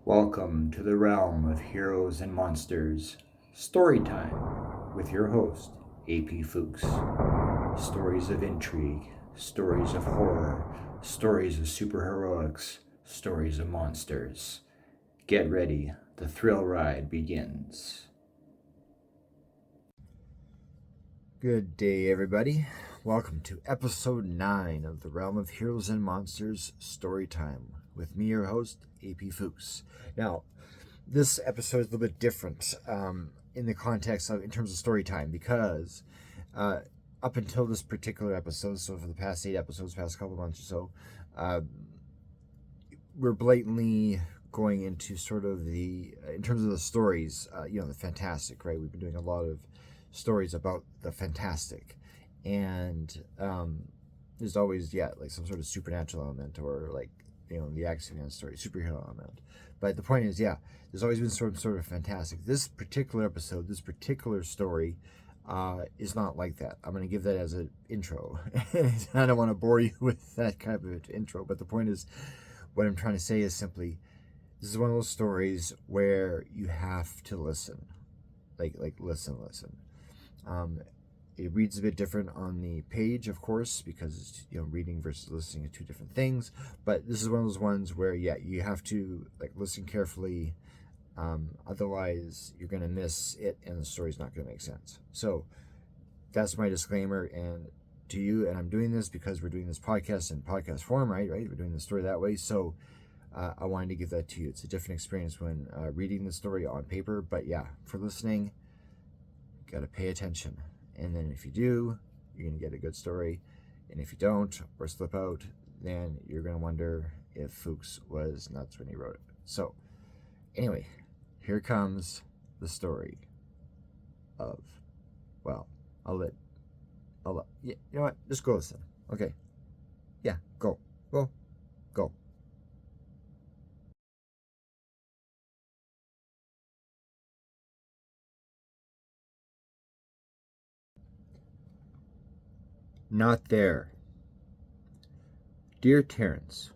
Welcome to the realm of heroes and monsters. Story time with your host, AP Fuchs. Stories of intrigue, stories of horror, stories of superheroics, stories of monsters. Get ready, the thrill ride begins. Good day, everybody. Welcome to episode 9 of the Realm of Heroes and Monsters Story Time with me, your host, AP Fuchs. Now, this episode is a little bit different in the context of, in terms of story time, because up until this particular episode, so for the past 8 episodes, past couple months or so, we're blatantly going into sort of the, in terms of the stories, the fantastic, right? We've been doing a lot of stories about the fantastic, and there's always like some sort of supernatural element, or like the Axiom story, superhero element. But the point is, there's always been sort of fantastic. This particular episode, this particular story is not like that. I'm going to give that as an intro. I don't want to bore you with that kind of an intro, but the point is, what I'm trying to say is simply, this is one of those stories where you have to listen, like listen. It reads a bit different on the page, of course, because reading versus listening are two different things. But this is one of those ones where you have to listen carefully. Otherwise, you're going to miss it, and the story's not going to make sense. So that's my disclaimer, and to you. And I'm doing this because we're doing this podcast in podcast form, right? We're doing the story that way. So I wanted to give that to you. It's a different experience when reading the story on paper, but for listening, you got to pay attention. And then if you do, you're going to get a good story. And if you don't, or slip out, then you're going to wonder if Fuchs was nuts when he wrote it. So anyway, here comes the story of, you know what? Just go listen. Okay. Go. Not there. Dear Terrance,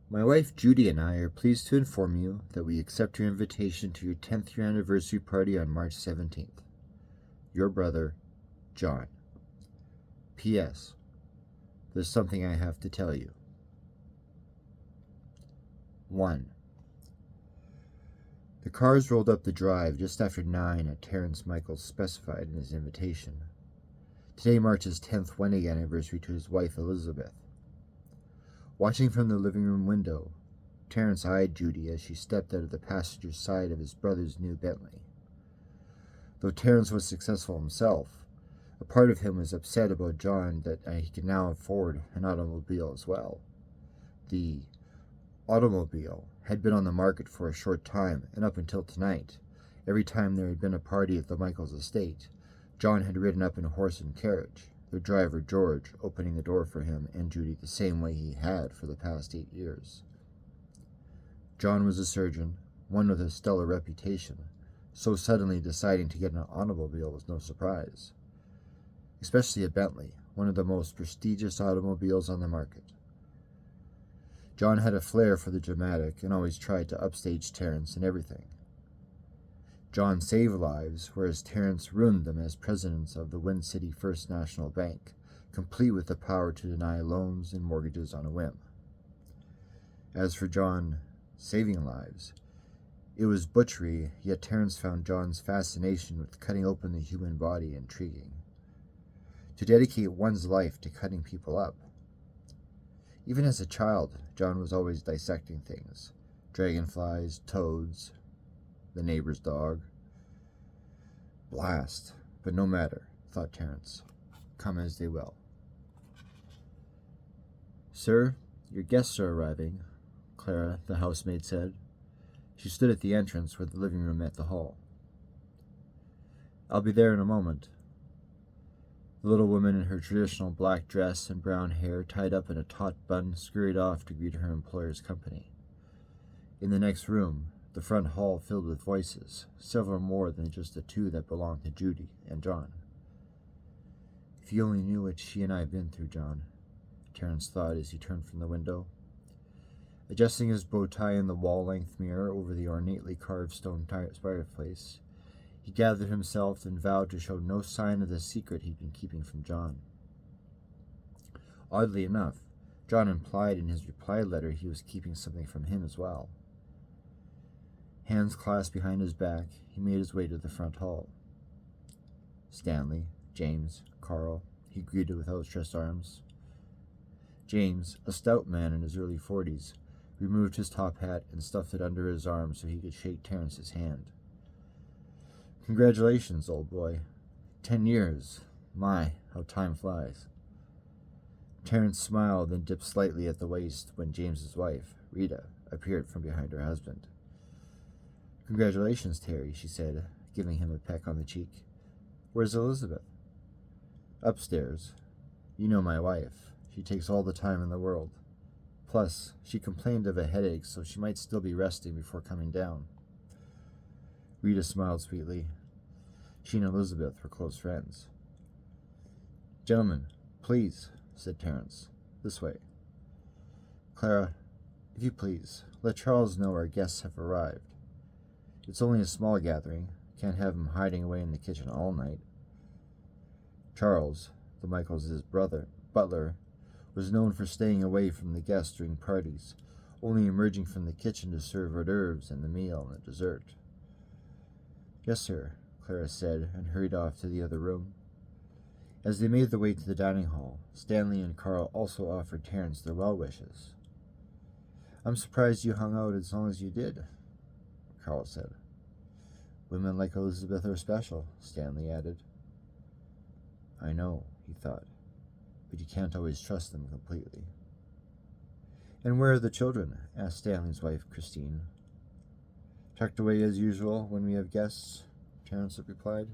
my wife Judy and I are pleased to inform you that we accept your invitation to your 10th year anniversary party on March 17th. Your brother, John. P.S. There's something I have to tell you. 1. The cars rolled up the drive just after 9 at Terrance Michaels specified in his invitation. Today marks his 10th wedding anniversary to his wife Elizabeth. Watching from the living room window, Terrance eyed Judy as she stepped out of the passenger side of his brother's new Bentley. Though Terrance was successful himself, a part of him was upset about John that he could now afford an automobile as well. The automobile had been on the market for a short time, and up until tonight, every time there had been a party at the Michaels estate, John had ridden up in a horse and carriage, their driver George opening the door for him and Judy the same way he had for the past 8 years. John was a surgeon, one with a stellar reputation, so suddenly deciding to get an automobile was no surprise. Especially a Bentley, one of the most prestigious automobiles on the market. John had a flair for the dramatic and always tried to upstage Terrance in everything. John saved lives, whereas Terrance ruined them as president of the Wind City First National Bank, complete with the power to deny loans and mortgages on a whim. As for John saving lives, it was butchery, yet Terrance found John's fascination with cutting open the human body intriguing. To dedicate one's life to cutting people up. Even as a child, John was always dissecting things. Dragonflies, toads, the neighbor's dog. Blast. But no matter, thought Terrance. Come as they will. Sir, your guests are arriving, Clara, the housemaid, said. She stood at the entrance where the living room met the hall. I'll be there in a moment. The little woman in her traditional black dress and brown hair tied up in a taut bun scurried off to greet her employer's company. In the next room, the front hall filled with voices, several more than just the 2 that belonged to Judy and John. If you only knew what she and I have been through, John, Terrance thought as he turned from the window. Adjusting his bow tie in the wall-length mirror over the ornately carved stone fireplace, he gathered himself and vowed to show no sign of the secret he'd been keeping from John. Oddly enough, John implied in his reply letter he was keeping something from him as well. Hands clasped behind his back, he made his way to the front hall. Stanley, James, Carl, he greeted with outstretched arms. James, a stout man in his early 40s, removed his top hat and stuffed it under his arm so he could shake Terrance's hand. Congratulations, old boy. 10 years. My, how time flies. Terrance smiled and dipped slightly at the waist when James's wife, Rita, appeared from behind her husband. Congratulations, Terry, she said, giving him a peck on the cheek. Where's Elizabeth? Upstairs. You know my wife. She takes all the time in the world. Plus, she complained of a headache, so she might still be resting before coming down. Rita smiled sweetly. She and Elizabeth were close friends. Gentlemen, please, said Terrance. This way. Clara, if you please, let Charles know our guests have arrived. It's only a small gathering. Can't have him hiding away in the kitchen all night. Charles, the Michaels' butler, was known for staying away from the guests during parties, only emerging from the kitchen to serve hors d'oeuvres and the meal and the dessert. Yes, sir, Clara said, and hurried off to the other room. As they made their way to the dining hall, Stanley and Carl also offered Terrance their well wishes. I'm surprised you hung out as long as you did, Carl said. Women like Elizabeth are special, Stanley added. I know, he thought, but you can't always trust them completely. And where are the children? Asked Stanley's wife, Christine. Tucked away as usual when we have guests, Terrance replied.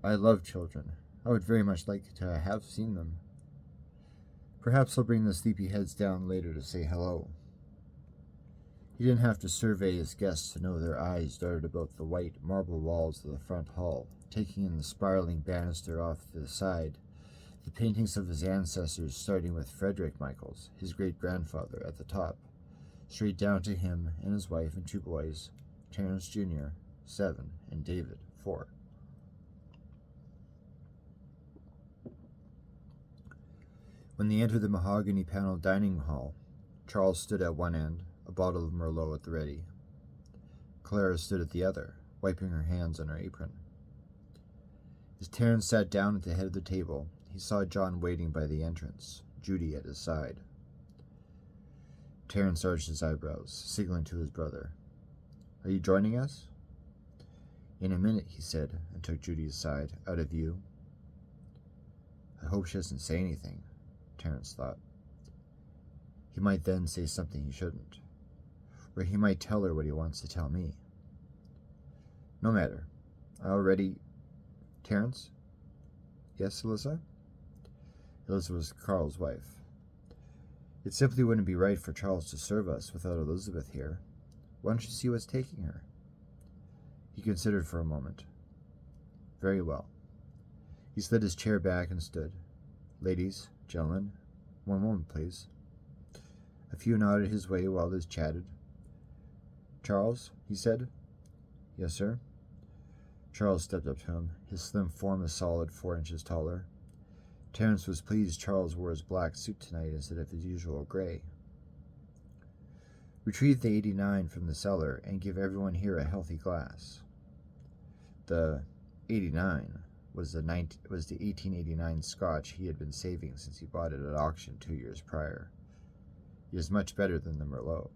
I love children. I would very much like to have seen them. Perhaps I'll bring the sleepyheads down later to say hello. He didn't have to survey his guests to know their eyes darted about the white marble walls of the front hall, taking in the spiraling banister off to the side, the paintings of his ancestors starting with Frederick Michaels, his great-grandfather, at the top, straight down to him and his wife and 2 boys, Terrance Jr., 7, and David, 4. When they entered the mahogany-paneled dining hall, Charles stood at one end, a bottle of Merlot at the ready. Clara stood at the other, wiping her hands on her apron. As Terrance sat down at the head of the table, he saw John waiting by the entrance, Judy at his side. Terrance arched his eyebrows, signaling to his brother. Are you joining us? In a minute, he said, and took Judy aside, out of view. I hope she doesn't say anything, Terrance thought. He might then say something he shouldn't. Or he might tell her what he wants to tell me. No matter. I already... Terrance? Yes, Eliza? Eliza was Carl's wife. It simply wouldn't be right for Charles to serve us without Elizabeth here. Why don't you see what's taking her? He considered for a moment. Very well. He slid his chair back and stood. Ladies, gentlemen, one moment, please. A few nodded his way while others chatted. Charles, he said. Yes, sir. Charles stepped up to him, his slim form a solid 4 inches taller. Terrance was pleased Charles wore his black suit tonight instead of his usual gray. Retrieve the 89 from the cellar and give everyone here a healthy glass. The 89 was the 1889 Scotch he had been saving since he bought it at auction 2 years prior. It is much better than the Merlot.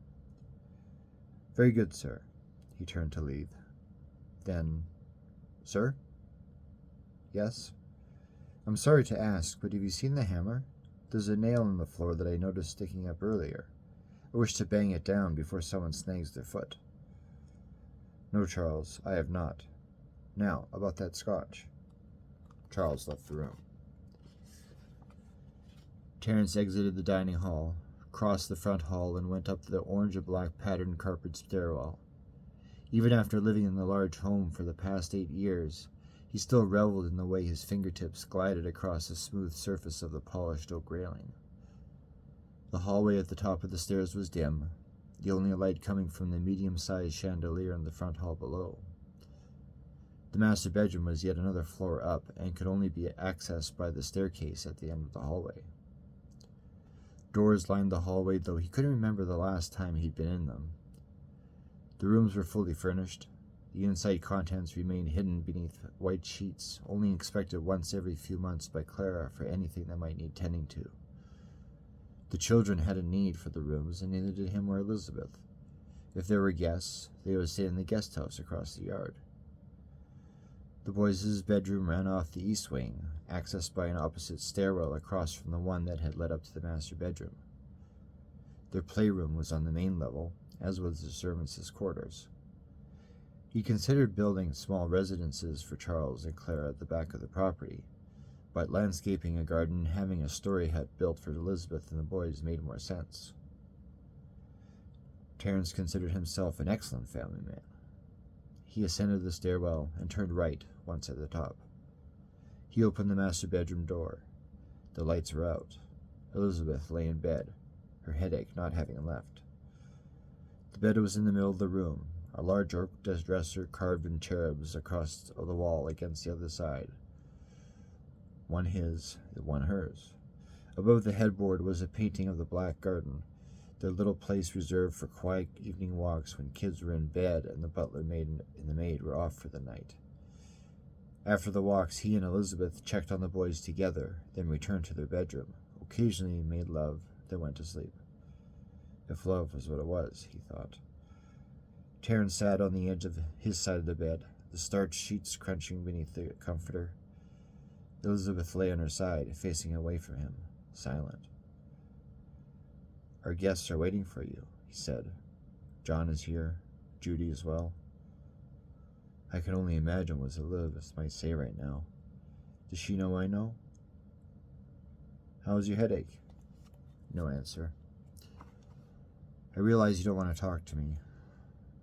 Very good, sir. He turned to leave. Then, sir? Yes? I'm sorry to ask, but have you seen the hammer? There's a nail in the floor that I noticed sticking up earlier. I wish to bang it down before someone snags their foot. No, Charles, I have not. Now, about that Scotch. Charles left the room. Terrance exited the dining hall, crossed the front hall, and went up the orange and black patterned carpeted stairwell. Even after living in the large home for the past 8 years, he still reveled in the way his fingertips glided across the smooth surface of the polished oak railing. The hallway at the top of the stairs was dim, the only light coming from the medium-sized chandelier in the front hall below. The master bedroom was yet another floor up and could only be accessed by the staircase at the end of the hallway. Doors lined the hallway, though he couldn't remember the last time he'd been in them. The rooms were fully furnished. The inside contents remained hidden beneath white sheets, only inspected once every few months by Clara for anything that might need tending to. The children had a need for the rooms, and neither did him or Elizabeth. If there were guests, they would stay in the guest house across the yard. The boys' bedroom ran off the east wing, accessed by an opposite stairwell across from the one that had led up to the master bedroom. Their playroom was on the main level, as was the servants' quarters. He considered building small residences for Charles and Clara at the back of the property, but landscaping a garden and having a story hut built for Elizabeth and the boys made more sense. Terrance considered himself an excellent family man. He ascended the stairwell and turned right once at the top. He opened the master bedroom door. The lights were out. Elizabeth lay in bed, her headache not having left. The bed was in the middle of the room, a large oak dresser carved in cherubs across the wall against the other side. One his, one hers. Above the headboard was a painting of the black garden, their little place reserved for quiet evening walks when kids were in bed and the butler and the maid were off for the night. After the walks, he and Elizabeth checked on the boys together, then returned to their bedroom, occasionally made love, then went to sleep. If love was what it was, he thought. Terrance sat on the edge of his side of the bed, the starched sheets crunching beneath the comforter. Elizabeth lay on her side, facing away from him, silent. "Our guests are waiting for you," he said. "John is here, Judy as well." I can only imagine what Elizabeth might say right now. Does she know I know? "How's your headache?" No answer. "I realize you don't want to talk to me.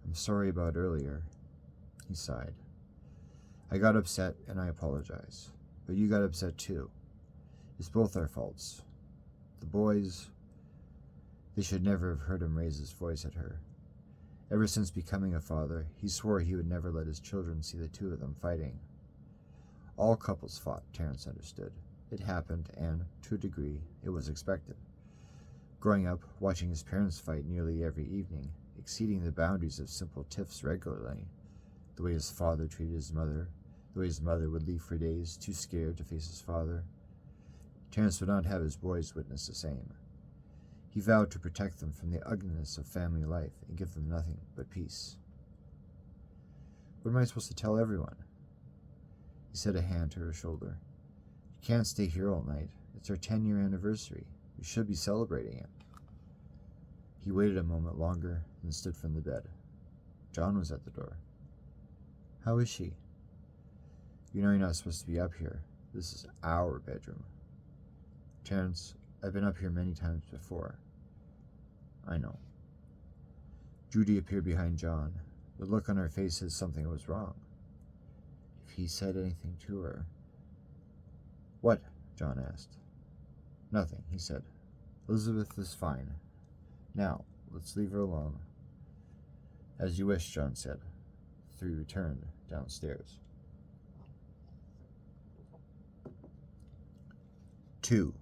I'm sorry about earlier." He sighed. "I got upset and I apologize. But you got upset too. It's both our faults. The boys, they should never have heard him raise his voice at her. Ever since becoming a father, he swore he would never let his children see the two of them fighting. All couples fought, Terrance understood. It happened, and, to a degree, it was expected. Growing up, watching his parents fight nearly every evening, exceeding the boundaries of simple tiffs regularly, the way his father treated his mother, the way his mother would leave for days, too scared to face his father, Terrance would not have his boys witness the same. He vowed to protect them from the ugliness of family life and give them nothing but peace. "What am I supposed to tell everyone?" He set a hand to her shoulder. "You can't stay here all night. It's our 10-year anniversary. We should be celebrating it." He waited a moment longer, then stood from the bed. John was at the door. "How is she?" "You know you're not supposed to be up here. This is our bedroom." "Terrance, I've been up here many times before." "I know." Judy appeared behind John. The look on her face said something was wrong. If he said anything to her... "What?" John asked. "Nothing," he said. "Elizabeth is fine. Now, let's leave her alone." "As you wish," John said. The three returned downstairs. 2.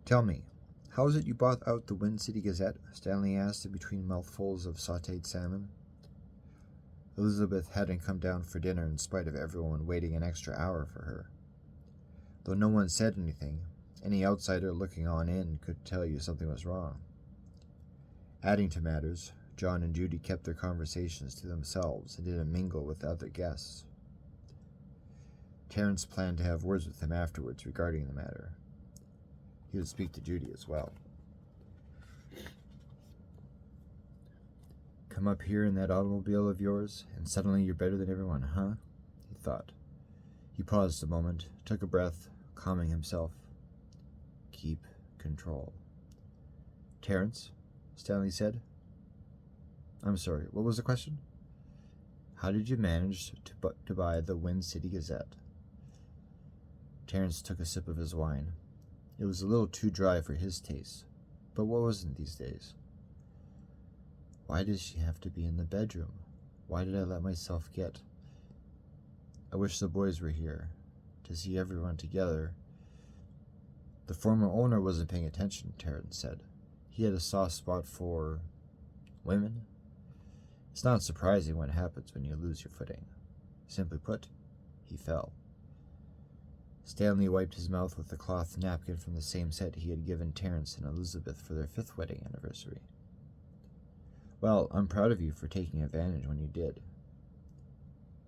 "Tell me, how is it you bought out the Wind City Gazette?" Stanley asked in between mouthfuls of sautéed salmon. Elizabeth hadn't come down for dinner in spite of everyone waiting an extra hour for her. Though no one said anything, any outsider looking on in could tell you something was wrong. Adding to matters, John and Judy kept their conversations to themselves and didn't mingle with the other guests. Terrance planned to have words with him afterwards regarding the matter. He would speak to Judy as well. "Come up here in that automobile of yours, and suddenly you're better than everyone, huh?" he thought. He paused a moment, took a breath, calming himself. "Keep control." "Terrance," Stanley said. "I'm sorry, what was the question?" "How did you manage to buy the Wind City Gazette?" Terrance took a sip of his wine. It was a little too dry for his taste, but what wasn't these days? Why does she have to be in the bedroom? Why did I let myself get... I wish the boys were here, to see everyone together. The former owner wasn't paying attention, Terrance said. He had a soft spot for... women? It's not surprising what happens when you lose your footing. Simply put, he fell. Stanley wiped his mouth with a cloth napkin from the same set he had given Terrance and Elizabeth for their 5th wedding anniversary. Well, I'm proud of you for taking advantage when you did.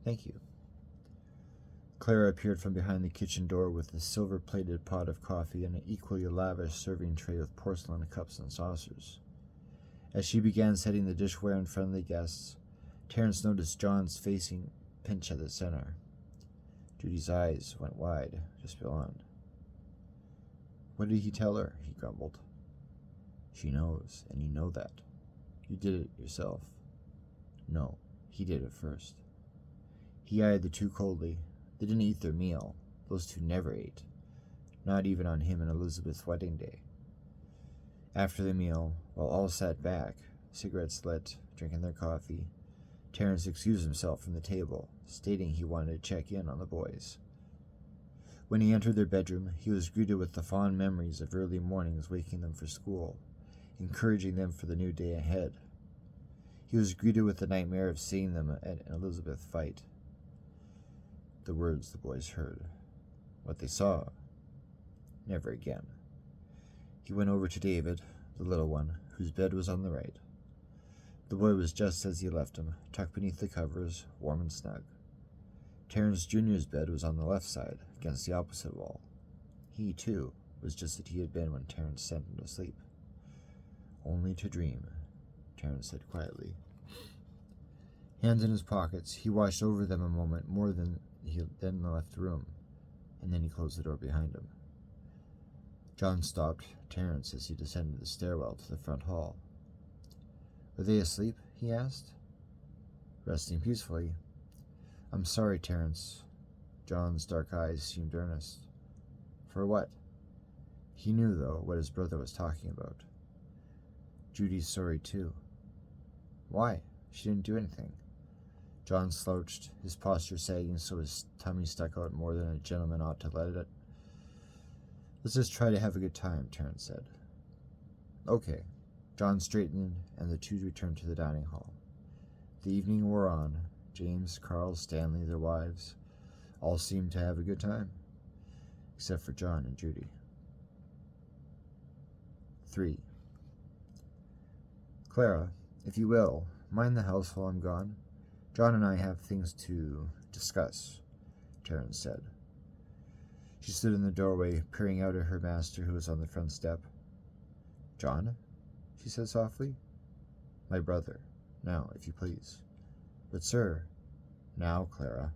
Thank you. Clara appeared from behind the kitchen door with a silver-plated pot of coffee and an equally lavish serving tray with porcelain cups and saucers. As she began setting the dishware in front of the guests, Terrance noticed John's facing pinch at the center. Judy's eyes went wide, just beyond. What did he tell her? He grumbled. She knows, and you know that. You did it yourself. No, he did it first. He eyed the two coldly. They didn't eat their meal. Those two never ate. Not even on him and Elizabeth's wedding day. After the meal, while all sat back, cigarettes lit, drinking their coffee, Terrance excused himself from the table, stating he wanted to check in on the boys. When he entered their bedroom, he was greeted with the fond memories of early mornings waking them for school, encouraging them for the new day ahead. He was greeted with the nightmare of seeing them and Elizabeth fight. The words the boys heard. What they saw. Never again. He went over to David, the little one, whose bed was on the right. The boy was just as he left him, tucked beneath the covers, warm and snug. Terrance Jr.'s bed was on the left side, against the opposite wall. He, too, was just as he had been when Terrance sent him to sleep. Only to dream, Terrance said quietly. Hands in his pockets, he watched over them a moment more than he then left the room, and then he closed the door behind him. John stopped Terrance as he descended the stairwell to the front hall. Were they asleep? He asked. Resting peacefully. I'm sorry, Terrance. John's dark eyes seemed earnest. For what? He knew, though, what his brother was talking about. Judy's sorry, too. Why? She didn't do anything. John slouched, his posture sagging so his tummy stuck out more than a gentleman ought to let it. Let's just try to have a good time, Terrance said. Okay. John straightened, and the two returned to the dining hall. The evening wore on. James, Carl, Stanley, their wives, all seemed to have a good time, except for John and Judy. 3. Clara, if you will, mind the house while I'm gone. John and I have things to discuss, Terrance said. She stood in the doorway, peering out at her master, who was on the front step. John? She said softly. My brother. Now, if you please. But, sir. Now, Clara.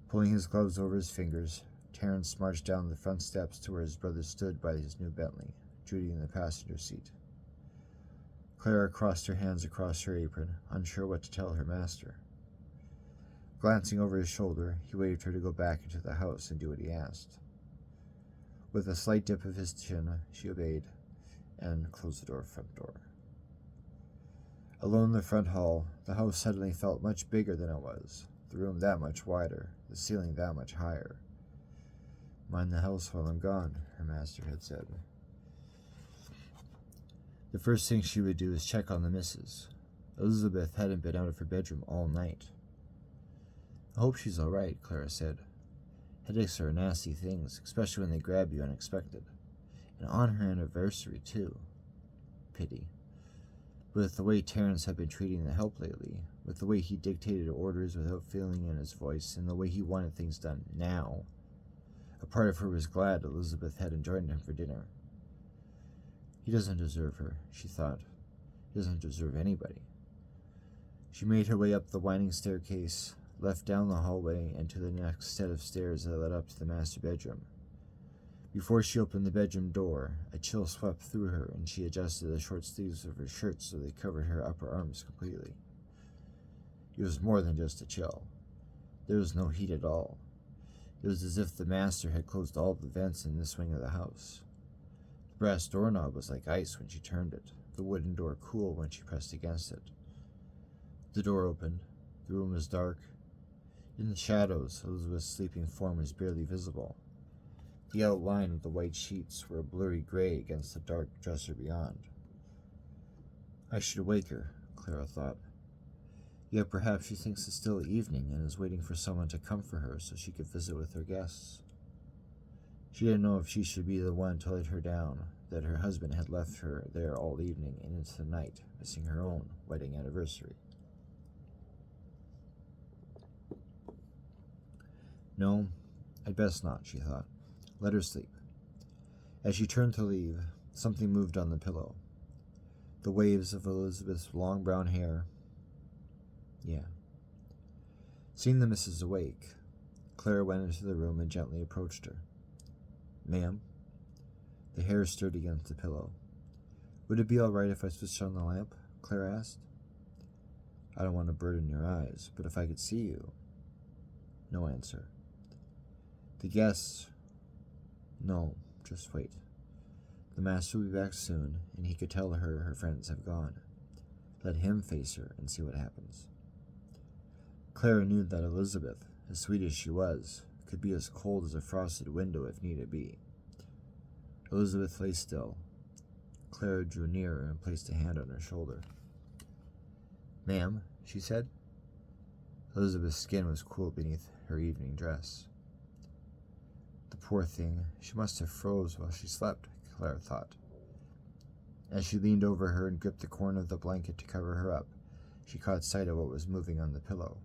Pulling his gloves over his fingers, Terrance marched down the front steps to where his brother stood by his new Bentley, Judy in the passenger seat. Clara crossed her hands across her apron, unsure what to tell her master. Glancing over his shoulder, he waved her to go back into the house and do what he asked. With a slight dip of his chin, she obeyed, and closed the front door. Alone in the front hall, the house suddenly felt much bigger than it was, the room that much wider, the ceiling that much higher. Mind the house while I'm gone, her master had said. The first thing she would do is check on the missus. Elizabeth hadn't been out of her bedroom all night. I hope she's all right, Clara said. Headaches are nasty things, especially when they grab you unexpected. And on her anniversary, too. Pity. With the way Terrance had been treating the help lately, with the way he dictated orders without feeling in his voice, and the way he wanted things done now, a part of her was glad Elizabeth hadn't joined him for dinner. He doesn't deserve her, she thought. He doesn't deserve anybody. She made her way up the winding staircase, left down the hallway, and to the next set of stairs that led up to the master bedroom. Before she opened the bedroom door, a chill swept through her, and she adjusted the short sleeves of her shirt so they covered her upper arms completely. It was more than just a chill. There was no heat at all. It was as if the master had closed all the vents in this wing of the house. The brass doorknob was like ice when she turned it, the wooden door cool when she pressed against it. The door opened. The room was dark. In the shadows, Elizabeth's sleeping form was barely visible. The outline of the white sheets were a blurry gray against the dark dresser beyond. I should wake her, Clara thought. Yet perhaps she thinks it's still evening and is waiting for someone to come for her so she could visit with her guests. She didn't know if she should be the one to let her down, that her husband had left her there all evening and into the night, missing her own wedding anniversary. No, I'd best not, she thought. Let her sleep. As she turned to leave, something moved on the pillow. The waves of Elizabeth's long brown hair. Yeah. Seeing the missus awake, Clara went into the room and gently approached her. Ma'am? The hair stirred against the pillow. Would it be all right if I switched on the lamp? Clara asked. I don't want to burden your eyes, but if I could see you. No answer. The guests. No, just wait. The master will be back soon, and he could tell her her friends have gone. Let him face her and see what happens. Clara knew that Elizabeth, as sweet as she was, could be as cold as a frosted window if needed be. Elizabeth lay still. Clara drew nearer and placed a hand on her shoulder. Ma'am, she said. Elizabeth's skin was cool beneath her evening dress. The poor thing, she must have froze while she slept, Clara thought. As she leaned over her and gripped the corner of the blanket to cover her up, she caught sight of what was moving on the pillow.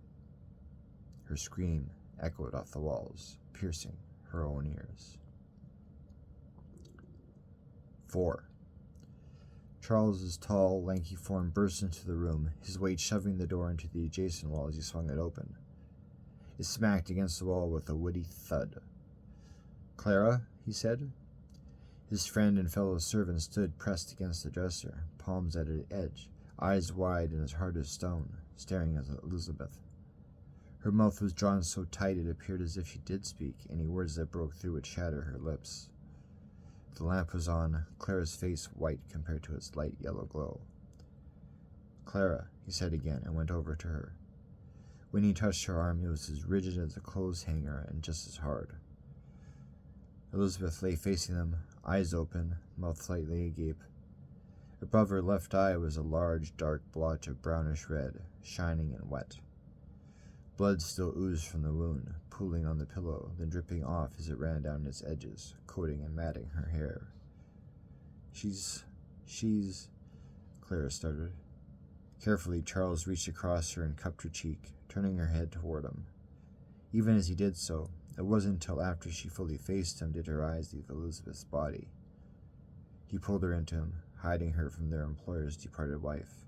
Her scream echoed off the walls, piercing her own ears. 4. Charles's tall, lanky form burst into the room, his weight shoving the door into the adjacent wall as he swung it open. It smacked against the wall with a woody thud. Clara, he said. His friend and fellow servant stood pressed against the dresser, palms at its edge, eyes wide and as hard as stone, staring at Elizabeth. Her mouth was drawn so tight it appeared as if she did speak, any words that broke through would shatter her lips. The lamp was on, Clara's face white compared to its light yellow glow. Clara, he said again, and went over to her. When he touched her arm, it was as rigid as a clothes hanger and just as hard. Elizabeth lay facing them, eyes open, mouth slightly agape. Above her left eye was a large, dark blotch of brownish red, shining and wet. Blood still oozed from the wound, pooling on the pillow, then dripping off as it ran down its edges, coating and matting her hair. She's... Clara started. Carefully, Charles reached across her and cupped her cheek, turning her head toward him. Even as he did so, it wasn't until after she fully faced him did her eyes leave Elizabeth's body. He pulled her into him, hiding her from their employer's departed wife.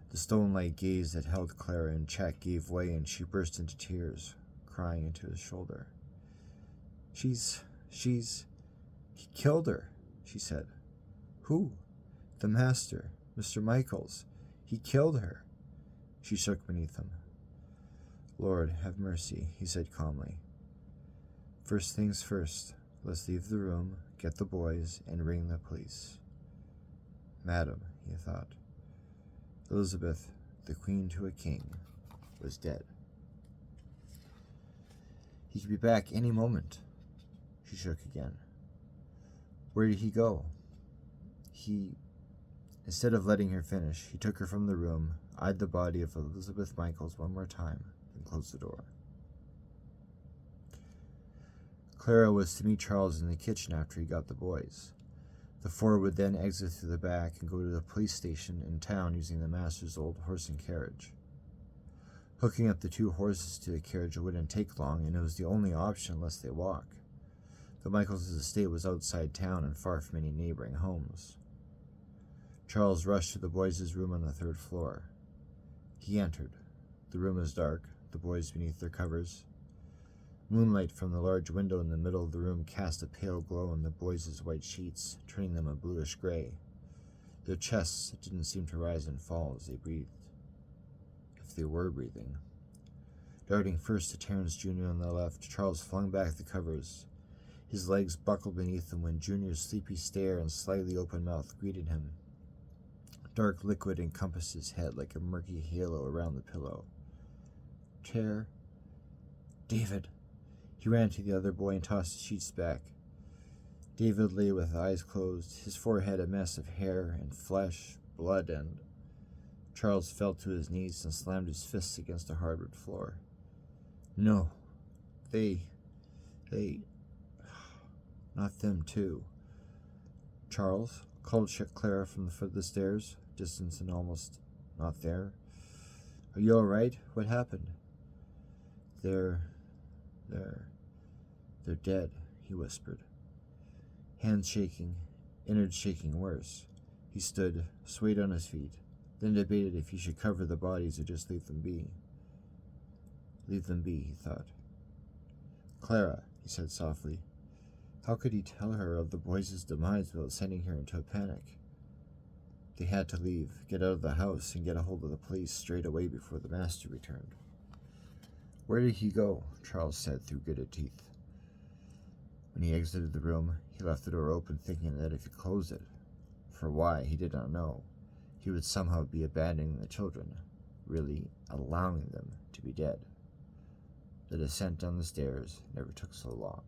The stone-like gaze that held Clara in check gave way, and she burst into tears, crying into his shoulder. He killed her, she said. Who? The master, Mr. Michaels. He killed her. She shook beneath him. Lord, have mercy, he said calmly. First things first, let's leave the room, get the boys, and ring the police. Madam, he thought. Elizabeth, the queen to a king, was dead. He could be back any moment. She shook again. Where did he go? Instead of letting her finish, he took her from the room, eyed the body of Elizabeth Michaels one more time, and closed the door. Clara was to meet Charles in the kitchen after he got the boys. The four would then exit through the back and go to the police station in town using the master's old horse and carriage. Hooking up the two horses to the carriage wouldn't take long, and it was the only option unless they walk. The Michaels' estate was outside town and far from any neighboring homes. Charles rushed to the boys' room on the 3rd floor. He entered. The room was dark, the boys beneath their covers. Moonlight from the large window in the middle of the room cast a pale glow on the boys' white sheets, turning them a bluish gray. Their chests didn't seem to rise and fall as they breathed. If they were breathing. Darting first to Terrance Jr. on the left, Charles flung back the covers. His legs buckled beneath him when Junior's sleepy stare and slightly open mouth greeted him. Dark liquid encompassed his head like a murky halo around the pillow. David. He ran to the other boy and tossed the sheets back. David lay with eyes closed, his forehead a mess of hair and flesh, blood, and... Charles fell to his knees and slammed his fists against the hardwood floor. No. They... Not them, too. Charles called Clara from the foot of the stairs, distant and almost not there. Are you all right? What happened? They're dead, he whispered. Hands shaking, innards shaking worse. He stood, swayed on his feet, then debated if he should cover the bodies or just leave them be. Leave them be, he thought. Clara, he said softly. How could he tell her of the boys' demise without sending her into a panic? They had to leave, get out of the house, and get a hold of the police straight away before the master returned. Where did he go? Charles said through gritted teeth. When he exited the room, he left the door open, thinking that if he closed it, for why, he did not know, he would somehow be abandoning the children, really allowing them to be dead. The descent down the stairs never took so long.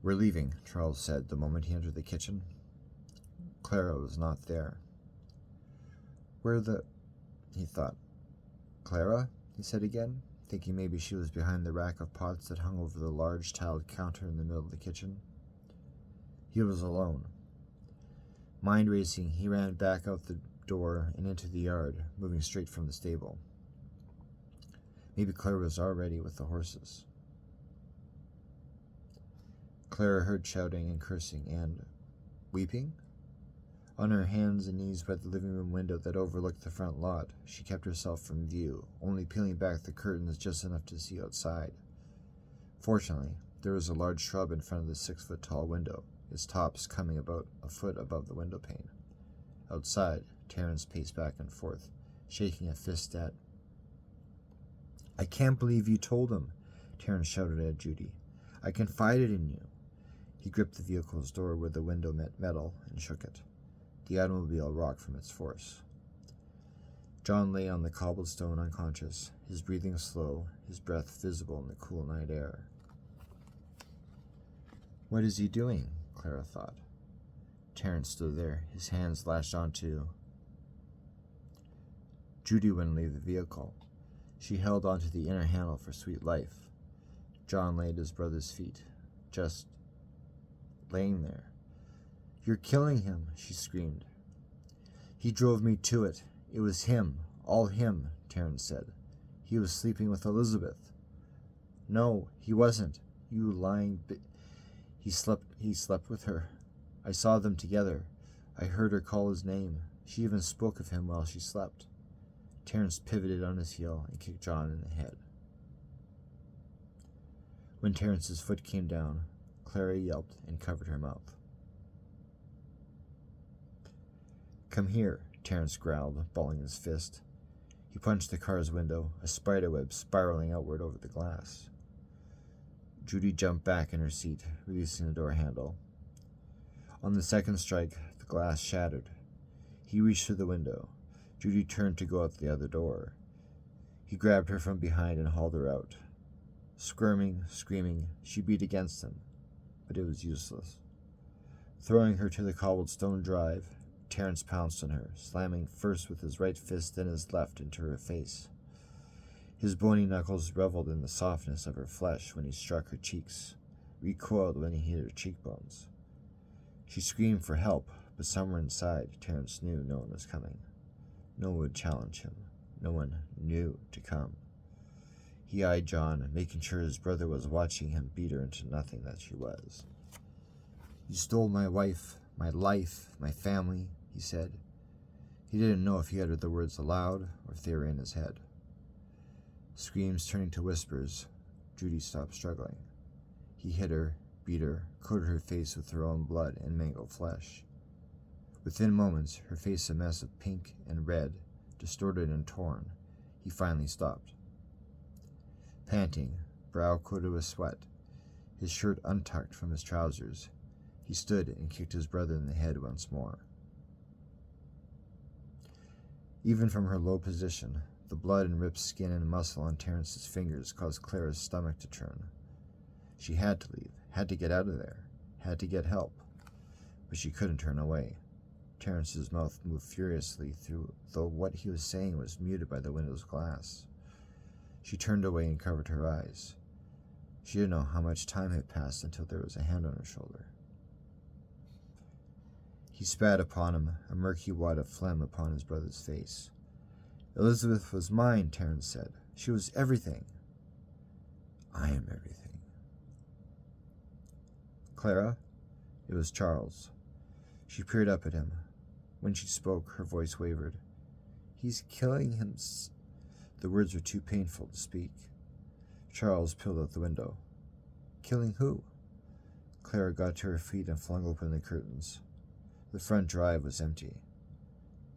We're leaving, Charles said the moment he entered the kitchen. Clara was not there. He thought. Clara? He said again, thinking maybe she was behind the rack of pots that hung over the large tiled counter in the middle of the kitchen. He was alone. Mind racing, he ran back out the door and into the yard, moving straight from the stable. Maybe Clara was already with the horses. Clara heard shouting and cursing and weeping. On her hands and knees by the living room window that overlooked the front lot, she kept herself from view, only peeling back the curtains just enough to see outside. Fortunately, there was a large shrub in front of the 6-foot-tall window, its tops coming about a foot above the window pane. Outside, Terrance paced back and forth, shaking a fist at... I can't believe you told him, Terrance shouted at Judy. I confided in you. He gripped the vehicle's door where the window met metal and shook it. The automobile rocked from its force. John lay on the cobblestone unconscious, his breathing slow, his breath visible in the cool night air. What is he doing? Clara thought. Terrance stood there, his hands lashed onto... Judy wouldn't leave the vehicle. She held onto the inner handle for sweet life. John lay at his brother's feet, just laying there. You're killing him, she screamed. He drove me to it. It was him, all him, Terrance said. He was sleeping with Elizabeth. No, he wasn't. You lying He slept with her. I saw them together. I heard her call his name. She even spoke of him while she slept. Terrance pivoted on his heel and kicked John in the head. When Terrance's foot came down, Clara yelped and covered her mouth. Come here, Terrance growled, balling his fist. He punched the car's window, a spiderweb spiraling outward over the glass. Judy jumped back in her seat, releasing the door handle. On the second strike, the glass shattered. He reached through the window. Judy turned to go out the other door. He grabbed her from behind and hauled her out. Squirming, screaming, she beat against him, but it was useless. Throwing her to the cobbled stone drive, Terrance pounced on her, slamming first with his right fist then his left into her face. His bony knuckles reveled in the softness of her flesh when he struck her cheeks, recoiled when he hit her cheekbones. She screamed for help, but somewhere inside, Terrance knew no one was coming. No one would challenge him. No one knew to come. He eyed John, making sure his brother was watching him beat her into nothing that she was. You stole my wife, my life, my family, he said. He didn't know if he uttered the words aloud or if they were in his head. Screams turning to whispers, Judy stopped struggling. He hit her, beat her, coated her face with her own blood and mangled flesh. Within moments, her face a mess of pink and red, distorted and torn, he finally stopped. Panting, brow coated with sweat, his shirt untucked from his trousers, he stood and kicked his brother in the head once more. Even from her low position, the blood and ripped skin and muscle on Terrance's fingers caused Clara's stomach to churn. She had to leave, had to get out of there, had to get help. But she couldn't turn away. Terrance's mouth moved furiously through, though what he was saying was muted by the window's glass. She turned away and covered her eyes. She didn't know how much time had passed until there was a hand on her shoulder. He spat upon him, a murky wad of phlegm upon his brother's face. Elizabeth was mine, Terrance said. She was everything. I am everything. Clara? It was Charles. She peered up at him. When she spoke, her voice wavered. He's killing him. The words were too painful to speak. Charles peeled out the window. Killing who? Clara got to her feet and flung open the curtains. The front drive was empty.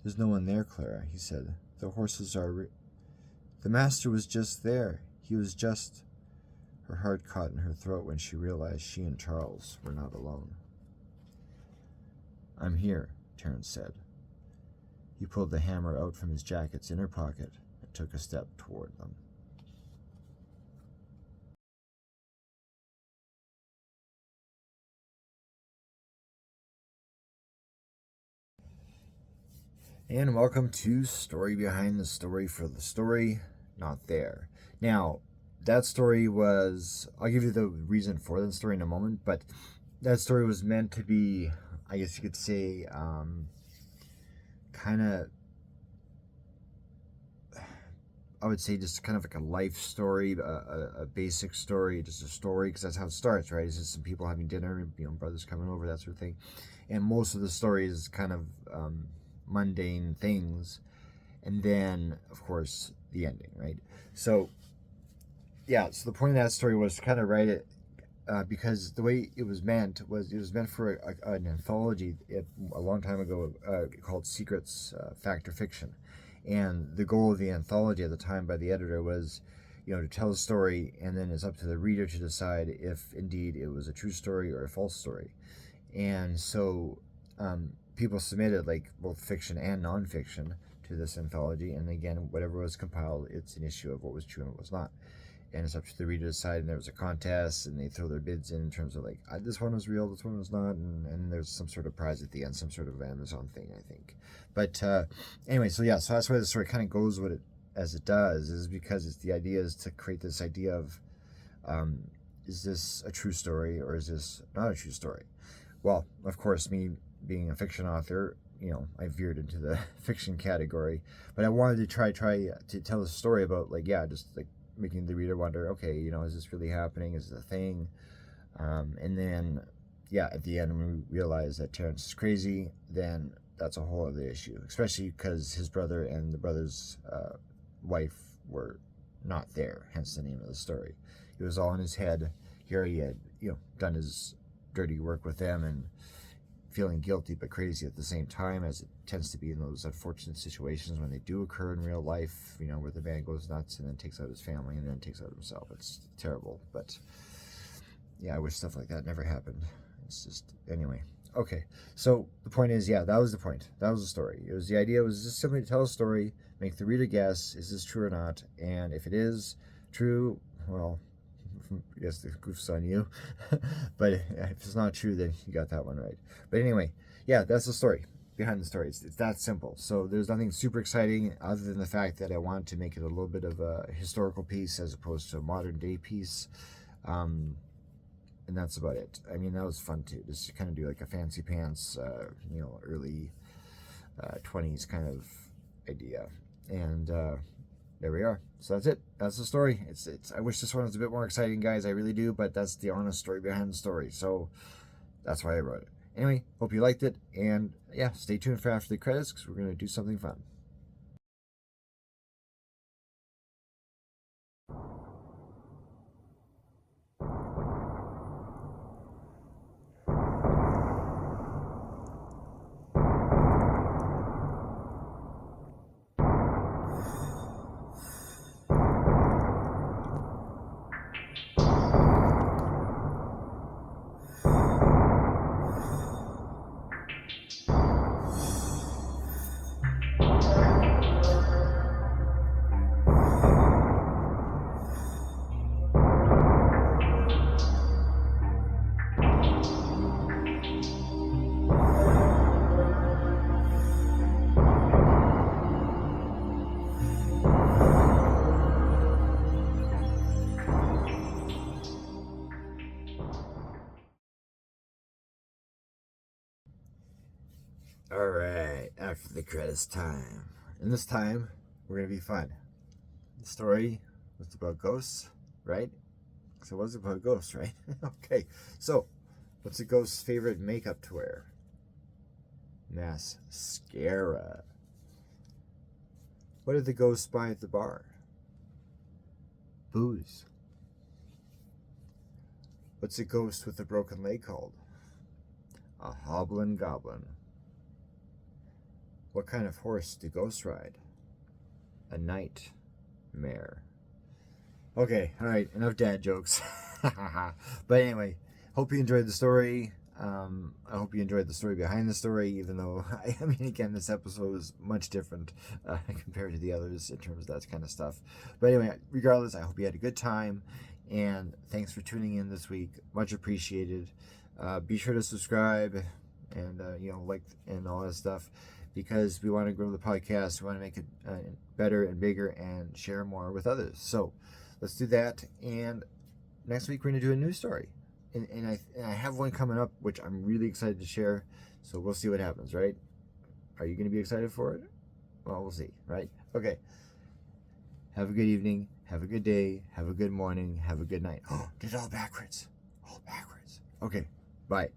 There's no one there, Clara, he said. The horses are... The master was just there. He was just... Her heart caught in her throat when she realized she and Charles were not alone. I'm here, Terrance said. He pulled the hammer out from his jacket's inner pocket and took a step toward them. And welcome to Story Behind the Story for the Story Not There. Now, that story was... I'll give you the reason for that story in a moment, but that story was meant to be, I guess you could say, kind of... I would say just kind of like a life story, a basic story, just a story, because that's how it starts, right? It's just some people having dinner, brothers coming over, that sort of thing. And most of the story is kind of... mundane things, and then of course the ending, right? So so the point of that story was to kind of write it because the way it was meant for an anthology a long time ago called Secrets, Fact or Fiction, and the goal of the anthology at the time by the editor was to tell a story, and then it's up to the reader to decide if indeed it was a true story or a false story. And so people submitted both fiction and nonfiction to this anthology, and again, whatever was compiled, it's an issue of what was true and what was not. And it's up to the reader to decide, and there was a contest, and they throw their bids in terms of this one was real, this one was not, and there's some sort of prize at the end, some sort of Amazon thing, I think. But anyway, so that's why the story kind of goes with it as it does, is because the idea is to create this idea of is this a true story or is this not a true story? Well, of course, me being a fiction author, I veered into the fiction category, but I wanted to try to tell a story about making the reader wonder, okay, is this really happening? Is it a thing? And then, at the end, when we realize that Terrance is crazy, then that's a whole other issue, especially because his brother and the brother's wife were not there, hence the name of the story. It was all in his head. Here he had, done his dirty work with them and feeling guilty but crazy at the same time, as it tends to be in those unfortunate situations when they do occur in real life, where the man goes nuts and then takes out his family and then takes out himself. It's terrible, but I wish stuff like that never happened. It's just, anyway. Okay, so the point is, that was the point. That was the story. The idea was just simply to tell a story, make the reader guess, is this true or not? And if it is true, well, I guess the goof's on you. But if it's not true, then you got that one right. But anyway, that's the story behind the story. It's that simple. So there's nothing super exciting other than the fact that I wanted to make it a little bit of a historical piece as opposed to a modern day piece. And that's about it. I mean, that was fun too, just to kind of do like a fancy pants, early 20s kind of idea. And there we are. So that's it. That's the story. It's. I wish this one was a bit more exciting, guys. I really do, but that's the honest story behind the story. So that's why I wrote it. Anyway, hope you liked it, and stay tuned for after the credits because we're gonna do something fun. Alright, after the credits time. And this time, we're going to be fun. The story was about ghosts, right? So it was about ghosts, right? Okay, so what's a ghost's favorite makeup to wear? Mascara. What did the ghost buy at the bar? Booze. What's a ghost with a broken leg called? A hoblin' goblin. What kind of horse do ghosts ride? A nightmare. Okay, alright, enough dad jokes. But anyway, hope you enjoyed the story. I hope you enjoyed the story behind the story, even though, I mean, again, this episode was much different compared to the others in terms of that kind of stuff. But anyway, regardless, I hope you had a good time, and thanks for tuning in this week. Much appreciated. Be sure to subscribe and, like and all that stuff, because we want to grow the podcast. We want to make it better and bigger and share more with others. So let's do that. And next week, we're going to do a new story. And I have one coming up, which I'm really excited to share. So we'll see what happens, right? Are you going to be excited for it? Well, we'll see, right? Okay. Have a good evening. Have a good day. Have a good morning. Have a good night. Oh, did it all backwards. All backwards. Okay. Bye.